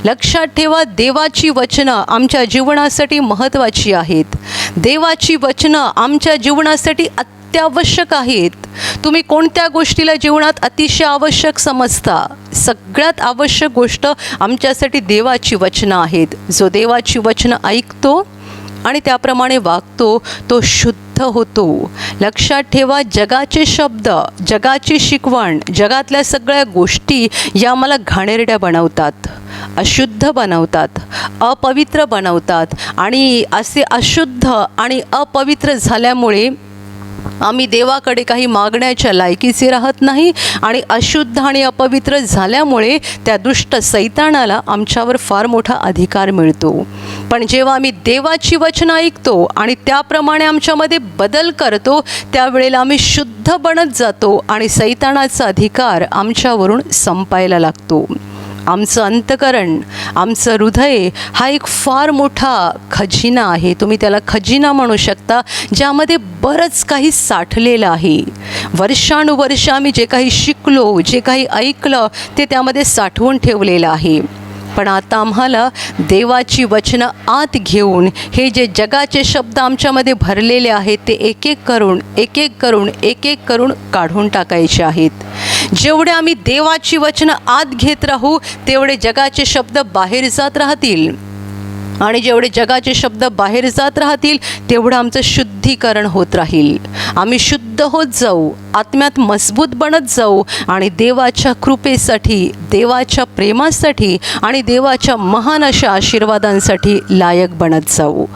लक्षात ठेवा, देवाची वचनं आमच्या जीवनासाठी महत्त्वाची आहेत. देवाची वचनं आमच्या जीवनासाठी अत्यावश्यक आहेत. तुम्ही कोणत्या गोष्टीला जीवनात अतिशय आवश्यक समजता? सगळ्यात आवश्यक गोष्ट आमच्यासाठी देवाची वचनं आहेत. जो देवाची वचनं ऐकतो आणि त्याप्रमाणे वागतो तो शुद्ध होतो. लक्षात ठेवा, जगाचे शब्द, जगाची शिकवण, जगातल्या सगळ्या गोष्टी या मला घाणेरड्या बनवतात, अशुद्ध बनवतात, अपवित्र बनवतात. आणि असे अशुद्ध आणि अपवित्र झाल्यामुळे आम्ही देवाकडे काही मागण्याच्या लायकीचे राहत नाही. आणि अशुद्ध आणि अपवित्र झाल्यामुळे त्या दुष्ट सैतानाला आमच्यावर फार मोठा अधिकार मिळतो. पण जेव्हा आम्ही देवाची वचनं ऐकतो आणि त्याप्रमाणे आमच्यामध्ये बदल करतो, त्यावेळेला आम्ही शुद्ध बनत जातो आणि सैतानाचा अधिकार आमच्यावरून संपायला लागतो. आमचं अंतकरण, आमचं हृदय हा एक फार मोठा खजिना आहे. तुम्ही त्याला खजिना म्हणू शकता, ज्यामध्ये बरंच काही साठलेलं आहे. वर्षानुवर्ष आम्ही जे काही शिकलो, जे काही ऐकलं, ते त्यामध्ये साठवून ठेवलेलं आहे. पण आता आम्हाला देवाची वचनं आत घेऊन हे जे जगाचे शब्द आमच्यामध्ये भरलेले आहेत ते एक एक करून काढून टाकायचे आहेत. जेवढे आम्ही देवाची वचनं आत घेत राहू, तेवढे जगाचे शब्द बाहेर जात राहतील. आणि जेवढे जगाचे शब्द बाहेर जात राहतील, तेवढं आमचं शुद्धीकरण होत राहील. आम्ही शुद्ध होत जाऊ, आत्म्यात मजबूत बनत जाऊ आणि देवाच्या कृपेसाठी, देवाच्या प्रेमासाठी आणि देवाच्या महान अशा आशीर्वादांसाठी लायक बनत जाऊ.